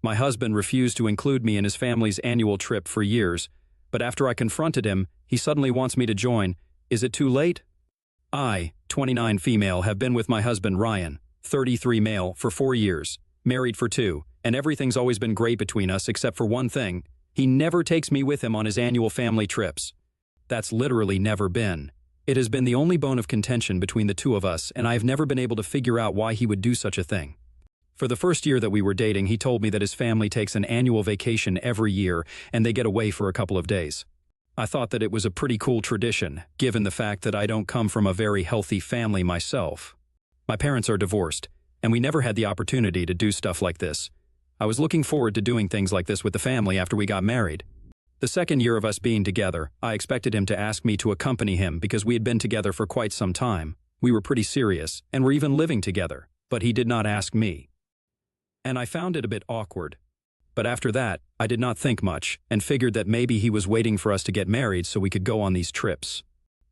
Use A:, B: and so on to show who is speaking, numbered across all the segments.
A: My husband refused to include me in his family's annual trip for years, but after I confronted him, he suddenly wants me to join. Is it too late? I, 29 female, have been with my husband Ryan, 33 male, for 4 years, married for 2, and everything's always been great between us except for one thing. He never takes me with him on his annual family trips. That's literally never been. It has been the only bone of contention between the two of us, and I have never been able to figure out why he would do such a thing. For the first year that we were dating, he told me that his family takes an annual vacation every year and they get away for a couple of days. I thought that it was a pretty cool tradition, given the fact that I don't come from a very healthy family myself. My parents are divorced, and we never had the opportunity to do stuff like this. I was looking forward to doing things like this with the family after we got married. The second year of us being together, I expected him to ask me to accompany him because we had been together for quite some time. We were pretty serious, and were even living together, but he did not ask me. And I found it a bit awkward. But after that, I did not think much, and figured that maybe he was waiting for us to get married so we could go on these trips.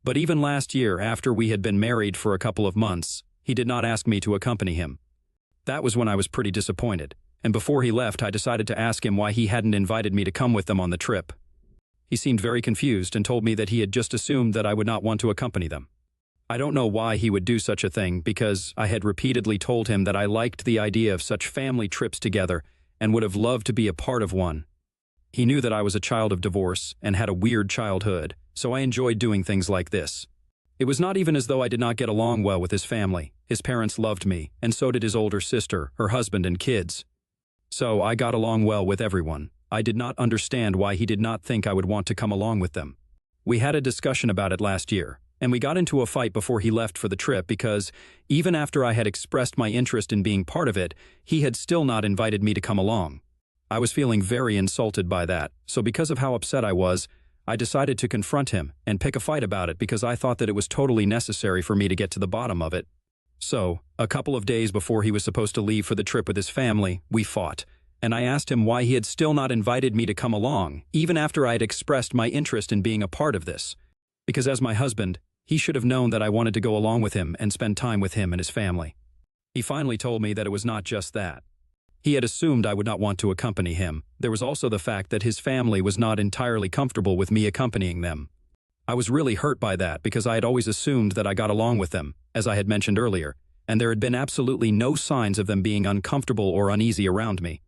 A: But even last year, after we had been married for a couple of months, he did not ask me to accompany him. That was when I was pretty disappointed, and before he left, I decided to ask him why he hadn't invited me to come with them on the trip. He seemed very confused and told me that he had just assumed that I would not want to accompany them. I don't know why he would do such a thing, because I had repeatedly told him that I liked the idea of such family trips together and would have loved to be a part of one. He knew that I was a child of divorce and had a weird childhood, so I enjoyed doing things like this. It was not even as though I did not get along well with his family. His parents loved me, and so did his older sister, her husband, and kids. So I got along well with everyone. I did not understand why he did not think I would want to come along with them. We had a discussion about it last year, and we got into a fight before he left for the trip because, even after I had expressed my interest in being part of it, he had still not invited me to come along. I was feeling very insulted by that, so because of how upset I was, I decided to confront him and pick a fight about it because I thought that it was totally necessary for me to get to the bottom of it. So, a couple of days before he was supposed to leave for the trip with his family, we fought, and I asked him why he had still not invited me to come along, even after I had expressed my interest in being a part of this. Because as my husband, he should have known that I wanted to go along with him and spend time with him and his family. He finally told me that it was not just that. He had assumed I would not want to accompany him. There was also the fact that his family was not entirely comfortable with me accompanying them. I was really hurt by that because I had always assumed that I got along with them, as I had mentioned earlier, and there had been absolutely no signs of them being uncomfortable or uneasy around me.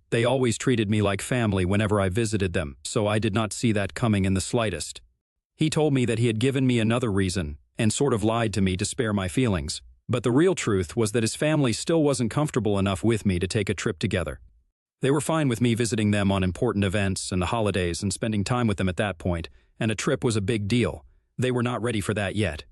A: They always treated me like family whenever I visited them, so I did not see that coming in the slightest. He told me that he had given me another reason, and sort of lied to me to spare my feelings, but the real truth was that his family still wasn't comfortable enough with me to take a trip together. They were fine with me visiting them on important events and the holidays and spending time with them at that point, and a trip was a big deal. They were not ready for that yet.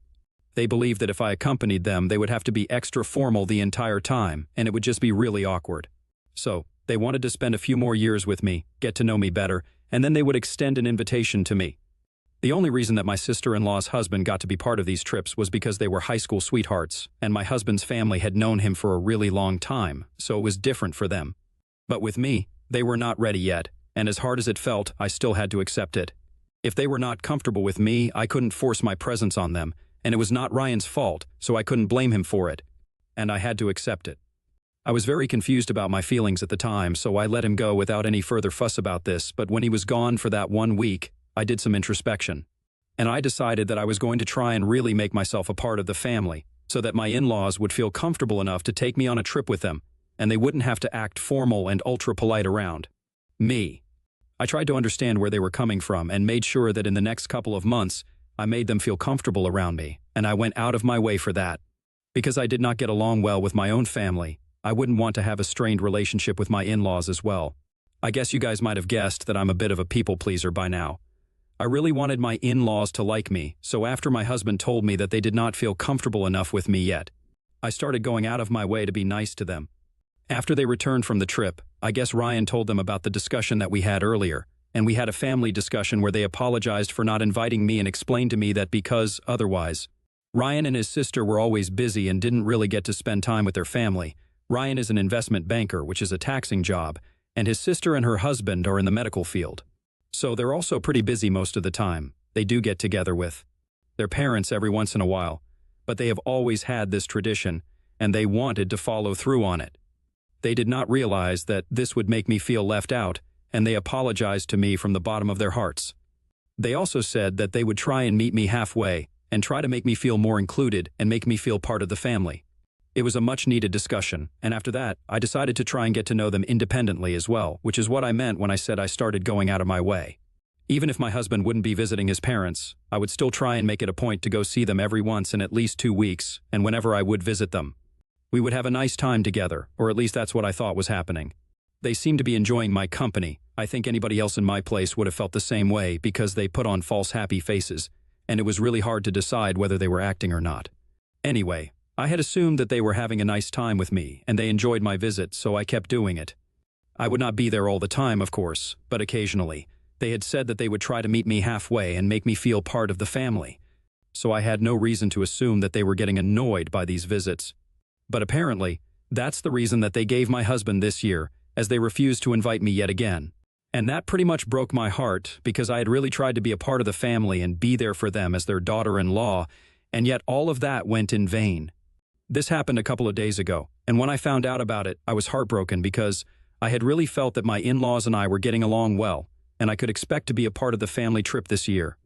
A: They believed that if I accompanied them, they would have to be extra formal the entire time, and it would just be really awkward. So, they wanted to spend a few more years with me, get to know me better, and then they would extend an invitation to me. The only reason that my sister-in-law's husband got to be part of these trips was because they were high school sweethearts, and my husband's family had known him for a really long time, so it was different for them. But with me, they were not ready yet, and as hard as it felt, I still had to accept it. If they were not comfortable with me, I couldn't force my presence on them, and it was not Ryan's fault, so I couldn't blame him for it, and I had to accept it. I was very confused about my feelings at the time, so I let him go without any further fuss about this, but when he was gone for that 1 week, I did some introspection. And I decided that I was going to try and really make myself a part of the family, so that my in-laws would feel comfortable enough to take me on a trip with them, and they wouldn't have to act formal and ultra-polite around me. I tried to understand where they were coming from and made sure that in the next couple of months, I made them feel comfortable around me, and I went out of my way for that. Because I did not get along well with my own family, I wouldn't want to have a strained relationship with my in-laws as well. I guess you guys might have guessed that I'm a bit of a people-pleaser by now. I really wanted my in-laws to like me, so after my husband told me that they did not feel comfortable enough with me yet, I started going out of my way to be nice to them. After they returned from the trip, I guess Ryan told them about the discussion that we had earlier, and we had a family discussion where they apologized for not inviting me and explained to me that because, otherwise, Ryan and his sister were always busy and didn't really get to spend time with their family. Ryan is an investment banker, which is a taxing job, and his sister and her husband are in the medical field. So they're also pretty busy most of the time. They do get together with their parents every once in a while, but they have always had this tradition, and they wanted to follow through on it. They did not realize that this would make me feel left out, and they apologized to me from the bottom of their hearts. They also said that they would try and meet me halfway and try to make me feel more included and make me feel part of the family. It was a much-needed discussion, and after that, I decided to try and get to know them independently as well, which is what I meant when I said I started going out of my way. Even if my husband wouldn't be visiting his parents, I would still try and make it a point to go see them every once in at least 2 weeks, and whenever I would visit them. We would have a nice time together, or at least that's what I thought was happening. They seemed to be enjoying my company. I think anybody else in my place would have felt the same way because they put on false happy faces, and it was really hard to decide whether they were acting or not. Anyway, I had assumed that they were having a nice time with me, and they enjoyed my visit, so I kept doing it. I would not be there all the time, of course, but occasionally. They had said that they would try to meet me halfway and make me feel part of the family, so I had no reason to assume that they were getting annoyed by these visits. But apparently, that's the reason that they gave my husband this year, as they refused to invite me yet again. And that pretty much broke my heart because I had really tried to be a part of the family and be there for them as their daughter-in-law, and yet all of that went in vain. This happened a couple of days ago, and when I found out about it, I was heartbroken because I had really felt that my in-laws and I were getting along well, and I could expect to be a part of the family trip this year.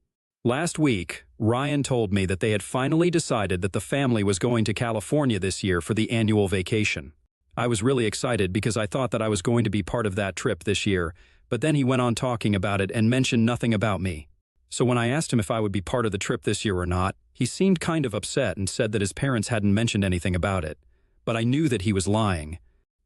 A: Last week, Ryan told me that they had finally decided that the family was going to California this year for the annual vacation. I was really excited because I thought that I was going to be part of that trip this year, but then he went on talking about it and mentioned nothing about me. So when I asked him if I would be part of the trip this year or not, he seemed kind of upset and said that his parents hadn't mentioned anything about it. But I knew that he was lying.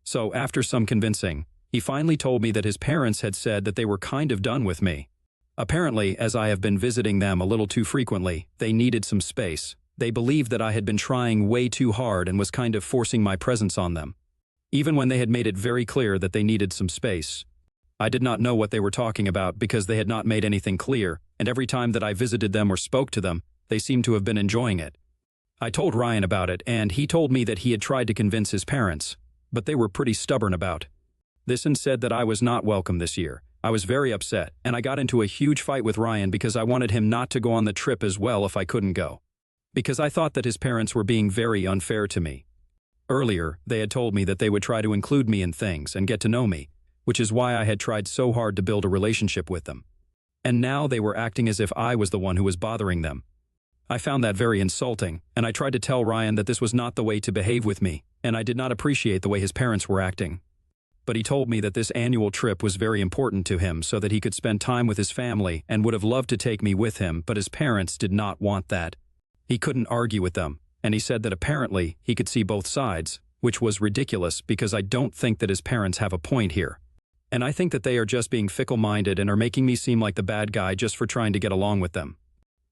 A: So after some convincing, he finally told me that his parents had said that they were kind of done with me. Apparently, as I have been visiting them a little too frequently, they needed some space. They believed that I had been trying way too hard and was kind of forcing my presence on them, even when they had made it very clear that they needed some space. I did not know what they were talking about because they had not made anything clear, and every time that I visited them or spoke to them, they seemed to have been enjoying it. I told Ryan about it, and he told me that he had tried to convince his parents, but they were pretty stubborn about this and said that I was not welcome this year. I was very upset, and I got into a huge fight with Ryan because I wanted him not to go on the trip as well if I couldn't go, because I thought that his parents were being very unfair to me. Earlier, they had told me that they would try to include me in things and get to know me, which is why I had tried so hard to build a relationship with them. And now they were acting as if I was the one who was bothering them. I found that very insulting, and I tried to tell Ryan that this was not the way to behave with me, and I did not appreciate the way his parents were acting. But he told me that this annual trip was very important to him so that he could spend time with his family and would have loved to take me with him, but his parents did not want that. He couldn't argue with them, and he said that apparently he could see both sides, which was ridiculous because I don't think that his parents have a point here. And I think that they are just being fickle-minded and are making me seem like the bad guy just for trying to get along with them.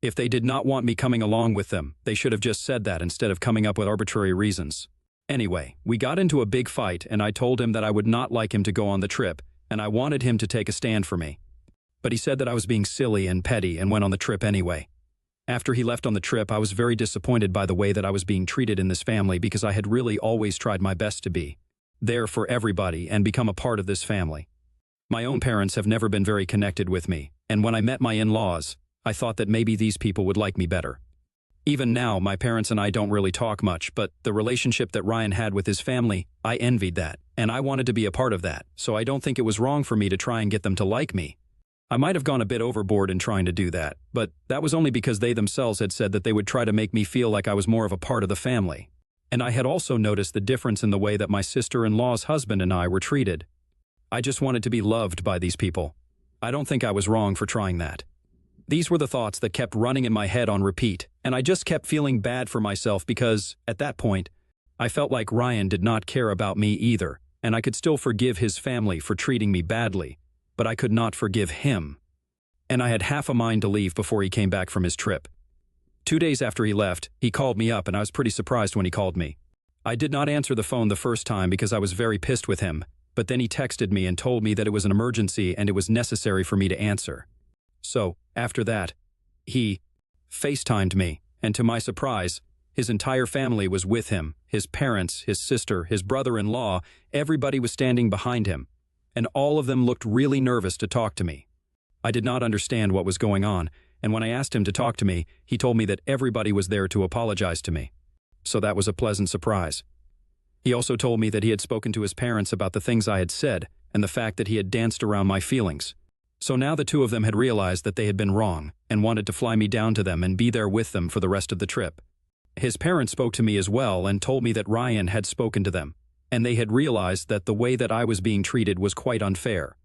A: If they did not want me coming along with them, they should have just said that instead of coming up with arbitrary reasons. Anyway, we got into a big fight and I told him that I would not like him to go on the trip and I wanted him to take a stand for me. But he said that I was being silly and petty and went on the trip anyway. After he left on the trip, I was very disappointed by the way that I was being treated in this family because I had really always tried my best to be there for everybody and become a part of this family. My own parents have never been very connected with me, and when I met my in-laws, I thought that maybe these people would like me better. Even now, my parents and I don't really talk much, but the relationship that Ryan had with his family, I envied that, and I wanted to be a part of that, so I don't think it was wrong for me to try and get them to like me. I might have gone a bit overboard in trying to do that, but that was only because they themselves had said that they would try to make me feel like I was more of a part of the family. And I had also noticed the difference in the way that my sister-in-law's husband and I were treated. I just wanted to be loved by these people. I don't think I was wrong for trying that. These were the thoughts that kept running in my head on repeat, and I just kept feeling bad for myself because, at that point, I felt like Ryan did not care about me either, and I could still forgive his family for treating me badly, but I could not forgive him. And I had half a mind to leave before he came back from his trip. 2 days after he left, he called me up and I was pretty surprised when he called me. I did not answer the phone the first time because I was very pissed with him, but then he texted me and told me that it was an emergency and it was necessary for me to answer. So, after that, he FaceTimed me, and to my surprise, his entire family was with him. His parents, his sister, his brother-in-law, everybody was standing behind him, and all of them looked really nervous to talk to me. I did not understand what was going on, and when I asked him to talk to me, he told me that everybody was there to apologize to me. So that was a pleasant surprise. He also told me that he had spoken to his parents about the things I had said and the fact that he had danced around my feelings. So now the two of them had realized that they had been wrong and wanted to fly me down to them and be there with them for the rest of the trip. His parents spoke to me as well and told me that Ryan had spoken to them, and they had realized that the way that I was being treated was quite unfair.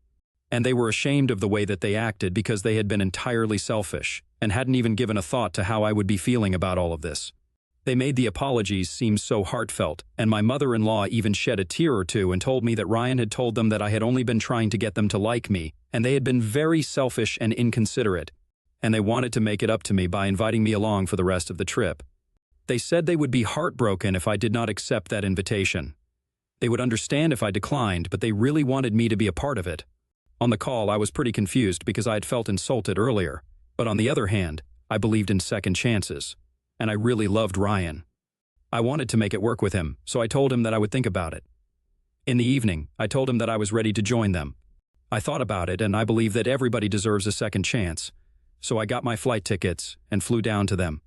A: And they were ashamed of the way that they acted because they had been entirely selfish and hadn't even given a thought to how I would be feeling about all of this. They made the apologies seem so heartfelt, and my mother-in-law even shed a tear or two and told me that Ryan had told them that I had only been trying to get them to like me, and they had been very selfish and inconsiderate, and they wanted to make it up to me by inviting me along for the rest of the trip. They said they would be heartbroken if I did not accept that invitation. They would understand if I declined, but they really wanted me to be a part of it. On the call, I was pretty confused because I had felt insulted earlier, but on the other hand, I believed in second chances. And I really loved Ryan. I wanted to make it work with him, so I told him that I would think about it. In the evening, I told him that I was ready to join them. I thought about it, and I believe that everybody deserves a second chance. So I got my flight tickets and flew down to them.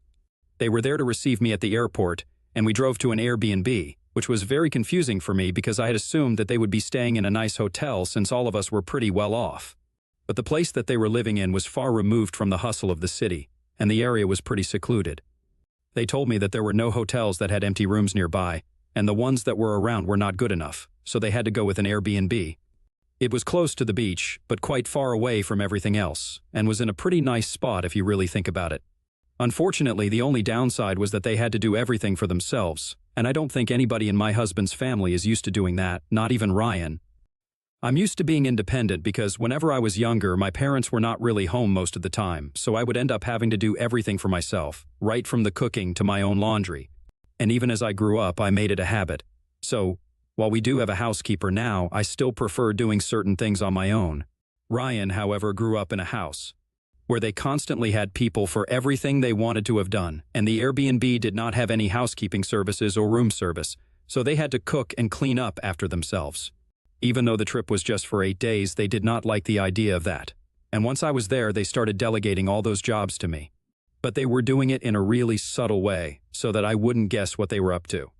A: They were there to receive me at the airport, and we drove to an Airbnb, which was very confusing for me because I had assumed that they would be staying in a nice hotel since all of us were pretty well off. But the place that they were living in was far removed from the hustle of the city, and the area was pretty secluded. They told me that there were no hotels that had empty rooms nearby, and the ones that were around were not good enough, so they had to go with an Airbnb. It was close to the beach, but quite far away from everything else, and was in a pretty nice spot if you really think about it. Unfortunately, the only downside was that they had to do everything for themselves, and I don't think anybody in my husband's family is used to doing that, not even Ryan. I'm used to being independent because whenever I was younger, my parents were not really home most of the time, so I would end up having to do everything for myself, right from the cooking to my own laundry. And even as I grew up, I made it a habit. So, while we do have a housekeeper now, I still prefer doing certain things on my own. Ryan, however, grew up in a house where they constantly had people for everything they wanted to have done, and the Airbnb did not have any housekeeping services or room service, so they had to cook and clean up after themselves. Even though the trip was just for 8 days, they did not like the idea of that. And once I was there, they started delegating all those jobs to me. But they were doing it in a really subtle way, so that I wouldn't guess what they were up to.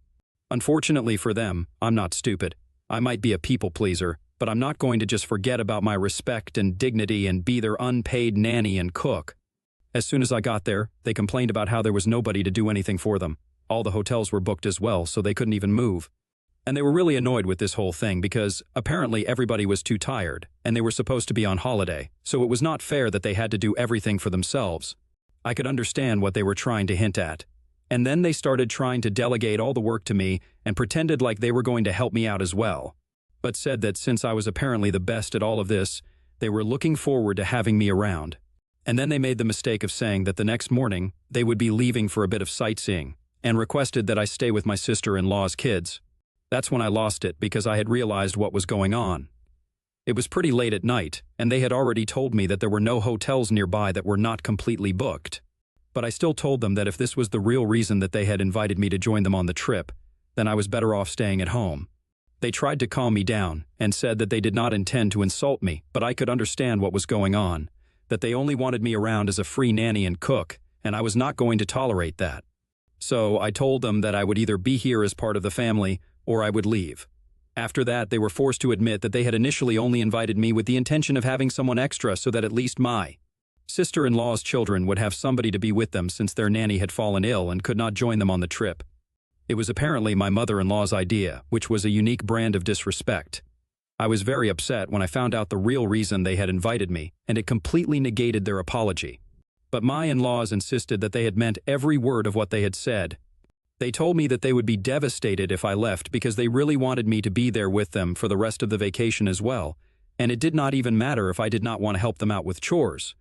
A: Unfortunately for them, I'm not stupid. I might be a people pleaser, but I'm not going to just forget about my respect and dignity and be their unpaid nanny and cook. As soon as I got there, they complained about how there was nobody to do anything for them. All the hotels were booked as well, so they couldn't even move. And they were really annoyed with this whole thing because apparently everybody was too tired, and they were supposed to be on holiday, so it was not fair that they had to do everything for themselves. I could understand what they were trying to hint at. And then they started trying to delegate all the work to me and pretended like they were going to help me out as well, but said that since I was apparently the best at all of this, they were looking forward to having me around. And then they made the mistake of saying that the next morning they would be leaving for a bit of sightseeing and requested that I stay with my sister-in-law's kids. That's when I lost it because I had realized what was going on. It was pretty late at night, and they had already told me that there were no hotels nearby that were not completely booked. But I still told them that if this was the real reason that they had invited me to join them on the trip, then I was better off staying at home. They tried to calm me down and said that they did not intend to insult me, but I could understand what was going on, that they only wanted me around as a free nanny and cook, and I was not going to tolerate that. So I told them that I would either be here as part of the family or I would leave. After that, they were forced to admit that they had initially only invited me with the intention of having someone extra so that at least my sister-in-law's children would have somebody to be with them since their nanny had fallen ill and could not join them on the trip. It was apparently my mother-in-law's idea, which was a unique brand of disrespect. I was very upset when I found out the real reason they had invited me, and it completely negated their apology. But my in-laws insisted that they had meant every word of what they had said. They told me that they would be devastated if I left because they really wanted me to be there with them for the rest of the vacation as well, and it did not even matter if I did not want to help them out with chores.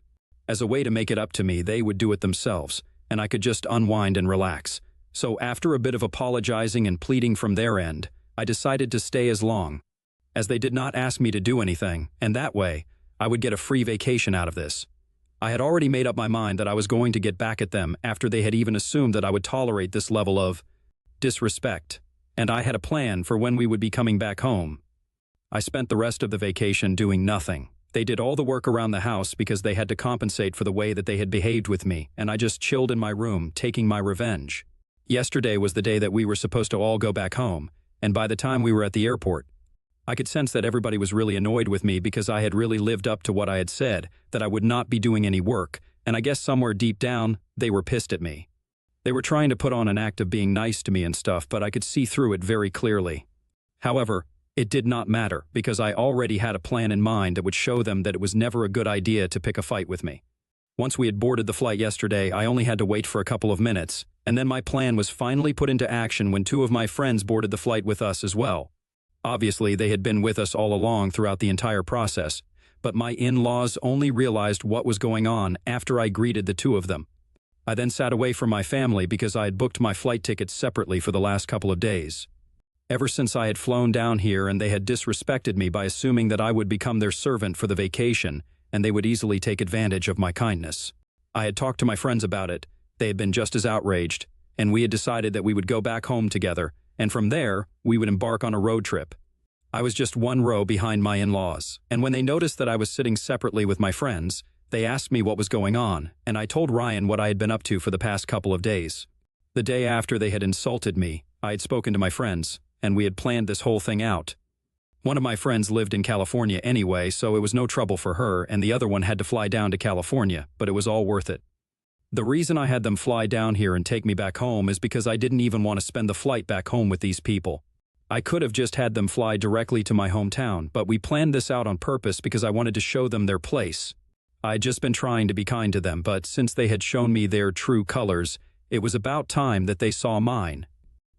A: As a way to make it up to me, they would do it themselves, and I could just unwind and relax. So after a bit of apologizing and pleading from their end, I decided to stay as long as they did not ask me to do anything, and that way, I would get a free vacation out of this. I had already made up my mind that I was going to get back at them after they had even assumed that I would tolerate this level of disrespect, and I had a plan for when we would be coming back home. I spent the rest of the vacation doing nothing. They did all the work around the house because they had to compensate for the way that they had behaved with me, and I just chilled in my room, taking my revenge. Yesterday was the day that we were supposed to all go back home, and by the time we were at the airport, I could sense that everybody was really annoyed with me because I had really lived up to what I had said, that I would not be doing any work, and I guess somewhere deep down, they were pissed at me. They were trying to put on an act of being nice to me and stuff, but I could see through it very clearly. However, it did not matter because I already had a plan in mind that would show them that it was never a good idea to pick a fight with me. Once we had boarded the flight yesterday, I only had to wait for a couple of minutes, and then my plan was finally put into action when two of my friends boarded the flight with us as well. Obviously, they had been with us all along throughout the entire process, but my in-laws only realized what was going on after I greeted the two of them. I then sat away from my family because I had booked my flight tickets separately for the last couple of days. Ever since I had flown down here and they had disrespected me by assuming that I would become their servant for the vacation and they would easily take advantage of my kindness. I had talked to my friends about it, they had been just as outraged, and we had decided that we would go back home together, and from there, we would embark on a road trip. I was just one row behind my in-laws, and when they noticed that I was sitting separately with my friends, they asked me what was going on, and I told Ryan what I had been up to for the past couple of days. The day after they had insulted me, I had spoken to my friends, and we had planned this whole thing out. One of my friends lived in California anyway, so it was no trouble for her, and the other one had to fly down to California, but it was all worth it. The reason I had them fly down here and take me back home is because I didn't even want to spend the flight back home with these people. I could have just had them fly directly to my hometown, but we planned this out on purpose because I wanted to show them their place. I'd just been trying to be kind to them, but since they had shown me their true colors, it was about time that they saw mine.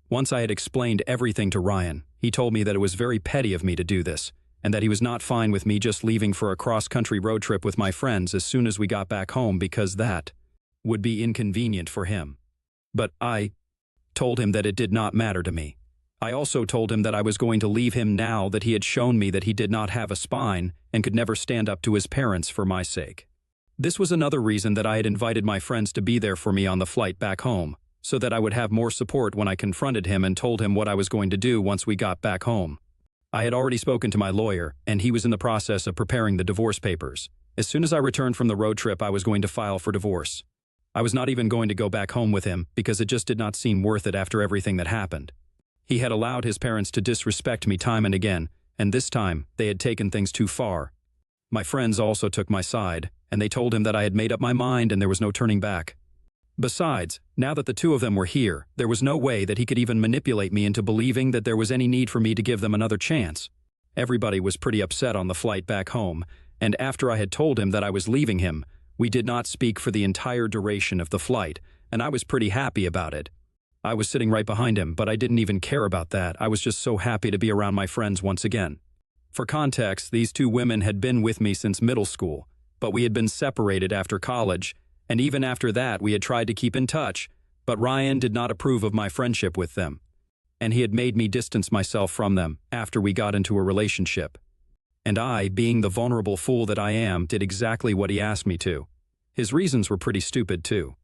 A: Once I had explained everything to Ryan, he told me that it was very petty of me to do this, and that he was not fine with me just leaving for a cross-country road trip with my friends as soon as we got back home because that would be inconvenient for him. But I told him that it did not matter to me. I also told him that I was going to leave him now that he had shown me that he did not have a spine and could never stand up to his parents for my sake. This was another reason that I had invited my friends to be there for me on the flight back home, so that I would have more support when I confronted him and told him what I was going to do once we got back home. I had already spoken to my lawyer, and he was in the process of preparing the divorce papers. As soon as I returned from the road trip, I was going to file for divorce. I was not even going to go back home with him because it just did not seem worth it after everything that happened. He had allowed his parents to disrespect me time and again, and this time they had taken things too far. My friends also took my side, and they told him that I had made up my mind and there was no turning back. Besides, now that the two of them were here, there was no way that he could even manipulate me into believing that there was any need for me to give them another chance. Everybody was pretty upset on the flight back home, and after I had told him that I was leaving him, we did not speak for the entire duration of the flight, and I was pretty happy about it. I was sitting right behind him, but I didn't even care about that. I was just so happy to be around my friends once again. For context, these two women had been with me since middle school, but we had been separated after college, and even after that we had tried to keep in touch, but Ryan did not approve of my friendship with them, and he had made me distance myself from them after we got into a relationship. And I, being the vulnerable fool that I am, did exactly what he asked me to. His reasons were pretty stupid too.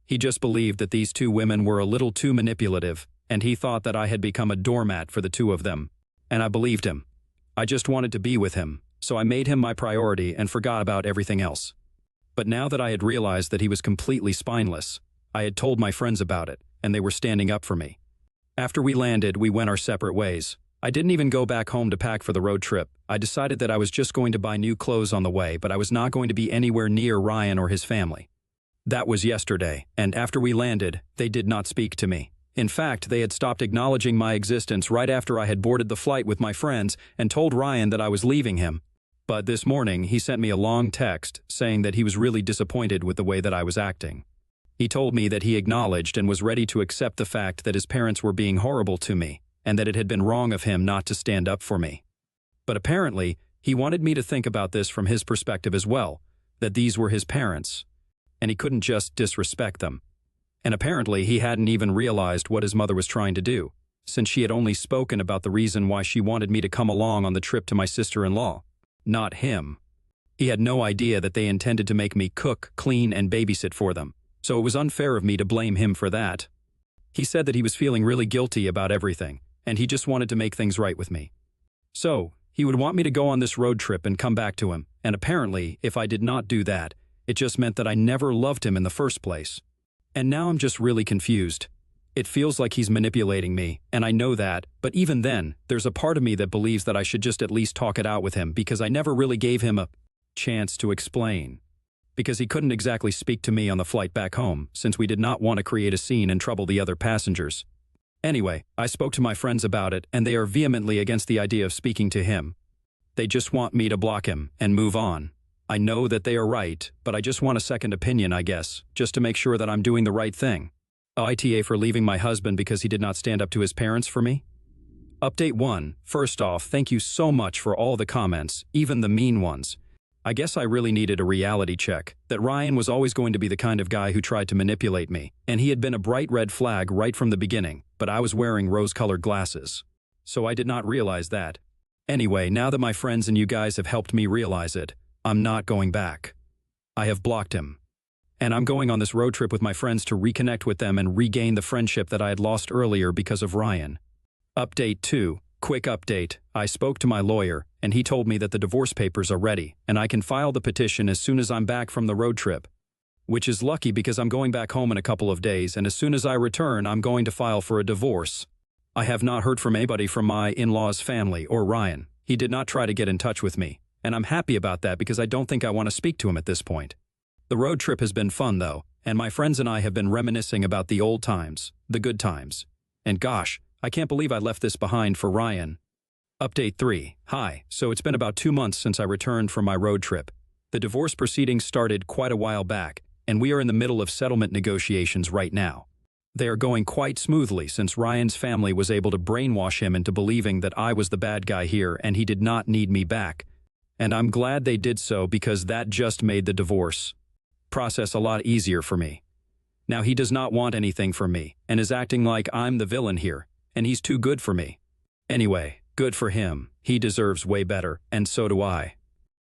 A: He just believed that these two women were a little too manipulative, and he thought that I had become a doormat for the two of them. And I believed him. I just wanted to be with him, so I made him my priority and forgot about everything else. But now that I had realized that he was completely spineless, I had told my friends about it, and they were standing up for me. After we landed, we went our separate ways. I didn't even go back home to pack for the road trip. I decided that I was just going to buy new clothes on the way, but I was not going to be anywhere near Ryan or his family. That was yesterday, and after we landed, they did not speak to me. In fact, they had stopped acknowledging my existence right after I had boarded the flight with my friends and told Ryan that I was leaving him. But this morning, he sent me a long text saying that he was really disappointed with the way that I was acting. He told me that he acknowledged and was ready to accept the fact that his parents were being horrible to me, and that it had been wrong of him not to stand up for me. But apparently, he wanted me to think about this from his perspective as well, that these were his parents, and he couldn't just disrespect them. And apparently, he hadn't even realized what his mother was trying to do, since she had only spoken about the reason why she wanted me to come along on the trip to my sister-in-law, not him. He had no idea that they intended to make me cook, clean, and babysit for them, so it was unfair of me to blame him for that. He said that he was feeling really guilty about everything, and he just wanted to make things right with me. So, he would want me to go on this road trip and come back to him, and apparently, if I did not do that, it just meant that I never loved him in the first place. And now I'm just really confused. It feels like he's manipulating me, and I know that, but even then, there's a part of me that believes that I should just at least talk it out with him because I never really gave him a chance to explain. Because he couldn't exactly speak to me on the flight back home, since we did not want to create a scene and trouble the other passengers. Anyway, I spoke to my friends about it, and they are vehemently against the idea of speaking to him. They just want me to block him and move on. I know that they are right, but I just want a second opinion, I guess, just to make sure that I'm doing the right thing. ITA for leaving my husband because he did not stand up to his parents for me? Update 1. First off, thank you so much for all the comments, even the mean ones. I guess I really needed a reality check, that Ryan was always going to be the kind of guy who tried to manipulate me, and he had been a bright red flag right from the beginning, but I was wearing rose-colored glasses. So I did not realize that. Anyway, now that my friends and you guys have helped me realize it, I'm not going back. I have blocked him. And I'm going on this road trip with my friends to reconnect with them and regain the friendship that I had lost earlier because of Ryan. Update 2. Quick update. I spoke to my lawyer, and he told me that the divorce papers are ready, and I can file the petition as soon as I'm back from the road trip. Which is lucky because I'm going back home in a couple of days, and as soon as I return, I'm going to file for a divorce. I have not heard from anybody from my in-laws' family or Ryan. He did not try to get in touch with me, and I'm happy about that because I don't think I want to speak to him at this point. The road trip has been fun, though, and my friends and I have been reminiscing about the old times, the good times. And gosh, I can't believe I left this behind for Ryan. Update 3. Hi, so it's been about 2 months since I returned from my road trip. The divorce proceedings started quite a while back, and we are in the middle of settlement negotiations right now. They are going quite smoothly since Ryan's family was able to brainwash him into believing that I was the bad guy here and he did not need me back. And I'm glad they did so because that just made the divorce process a lot easier for me. Now he does not want anything from me and is acting like I'm the villain here, and he's too good for me. Anyway, good for him. He deserves way better, and so do I.